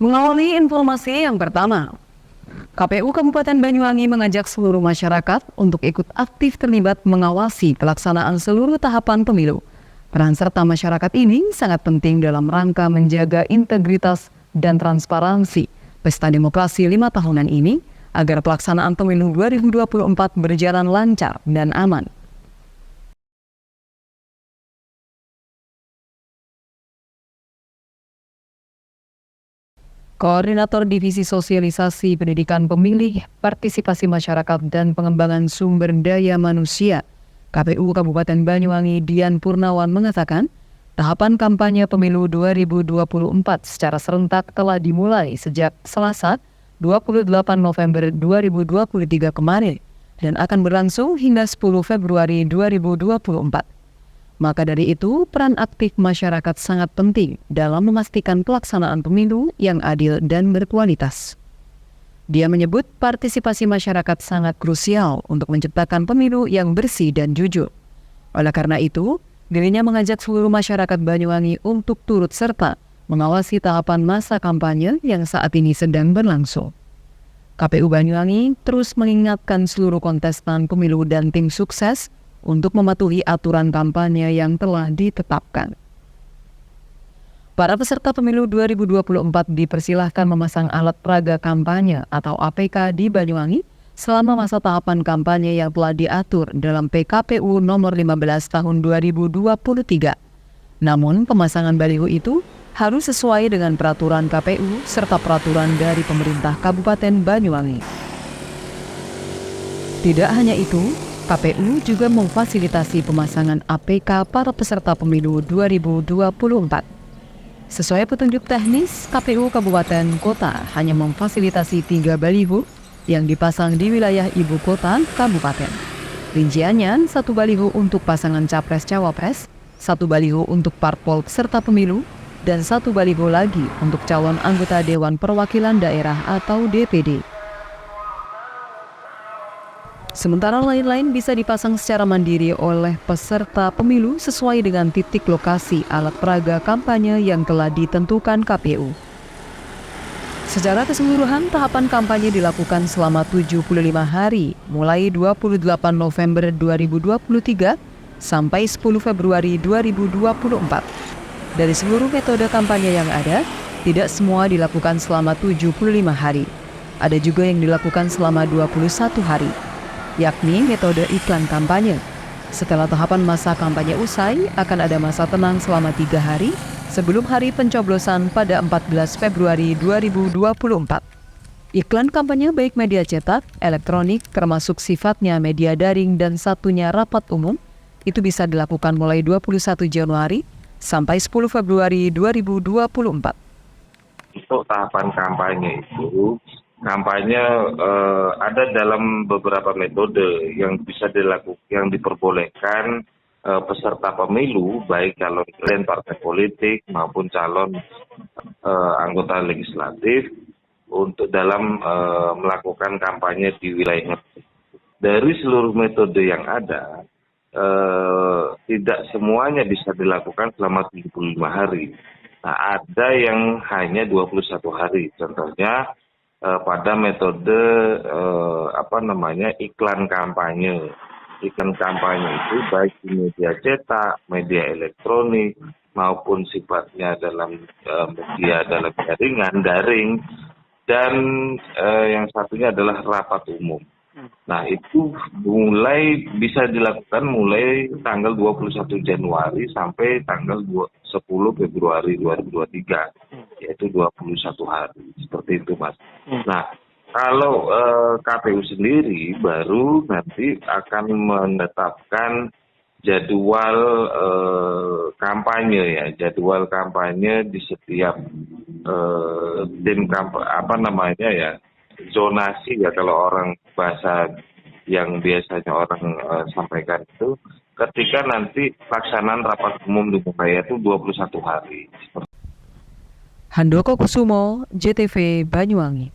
Mengawali informasi yang pertama, KPU Kabupaten Banyuwangi mengajak seluruh masyarakat untuk ikut aktif terlibat mengawasi pelaksanaan seluruh tahapan pemilu. Peran serta masyarakat ini sangat penting dalam rangka menjaga integritas dan transparansi pesta demokrasi 5 tahunan ini agar pelaksanaan pemilu 2024 berjalan lancar dan aman. Koordinator Divisi Sosialisasi Pendidikan Pemilih, Partisipasi Masyarakat dan Pengembangan Sumber Daya Manusia KPU Kabupaten Banyuwangi Dian Purnawan mengatakan, tahapan kampanye pemilu 2024 secara serentak telah dimulai sejak Selasa 28 November 2023 kemarin dan akan berlangsung hingga 10 Februari 2024. Maka dari itu, peran aktif masyarakat sangat penting dalam memastikan pelaksanaan pemilu yang adil dan berkualitas. Dia menyebut partisipasi masyarakat sangat krusial untuk menciptakan pemilu yang bersih dan jujur. Oleh karena itu, dirinya mengajak seluruh masyarakat Banyuwangi untuk turut serta mengawasi tahapan masa kampanye yang saat ini sedang berlangsung. KPU Banyuwangi terus mengingatkan seluruh kontestan pemilu dan tim sukses untuk mematuhi aturan kampanye yang telah ditetapkan. Para peserta pemilu 2024 dipersilahkan memasang alat peraga kampanye atau APK di Banyuwangi selama masa tahapan kampanye yang telah diatur dalam PKPU nomor 15 tahun 2023. Namun pemasangan baliho itu harus sesuai dengan peraturan KPU serta peraturan dari pemerintah Kabupaten Banyuwangi. Tidak hanya itu, KPU juga memfasilitasi pemasangan APK para peserta pemilu 2024. Sesuai petunjuk teknis, KPU Kabupaten Kota hanya memfasilitasi 3 baliho yang dipasang di wilayah ibu kota kabupaten. Rinciannya, 1 baliho untuk pasangan Capres-Cawapres, 1 baliho untuk parpol peserta pemilu, dan 1 baliho lagi untuk calon anggota Dewan Perwakilan Daerah atau DPD. Sementara lain-lain bisa dipasang secara mandiri oleh peserta pemilu sesuai dengan titik lokasi alat peraga kampanye yang telah ditentukan KPU. Secara keseluruhan, tahapan kampanye dilakukan selama 75 hari, mulai 28 November 2023 sampai 10 Februari 2024. Dari seluruh metode kampanye yang ada, tidak semua dilakukan selama 75 hari. Ada juga yang dilakukan selama 21 hari. Yakni metode iklan kampanye. Setelah tahapan masa kampanye usai, akan ada masa tenang selama 3 hari sebelum hari pencoblosan pada 14 Februari 2024. Iklan kampanye baik media cetak, elektronik, termasuk sifatnya media daring dan satunya rapat umum, itu bisa dilakukan mulai 21 Januari sampai 10 Februari 2024. Untuk tahapan kampanye itu, ada dalam beberapa metode yang bisa dilakukan, yang diperbolehkan peserta pemilu, baik calon partai politik maupun calon anggota legislatif untuk dalam melakukan kampanye di wilayahnya. Dari seluruh metode yang ada, tidak semuanya bisa dilakukan selama 75 hari. Nah, ada yang hanya 21 hari. Contohnya pada metode iklan kampanye. Iklan kampanye itu baik di media cetak, media elektronik maupun sifatnya dalam media dalam jaringan daring, dan yang satunya adalah rapat umum. Nah, itu bisa dilakukan mulai tanggal 21 Januari sampai tanggal 10 Februari 2023, yaitu 21 hari. Seperti itu, Mas. Nah, kalau KPU sendiri baru nanti akan menetapkan jadwal kampanye jadwal kampanye di setiap zonasi kalau orang bahasa yang biasanya orang sampaikan itu, ketika nanti pelaksanaan rapat umum dimulai itu 21 hari. Handoko Kusumo, JTV Banyuwangi.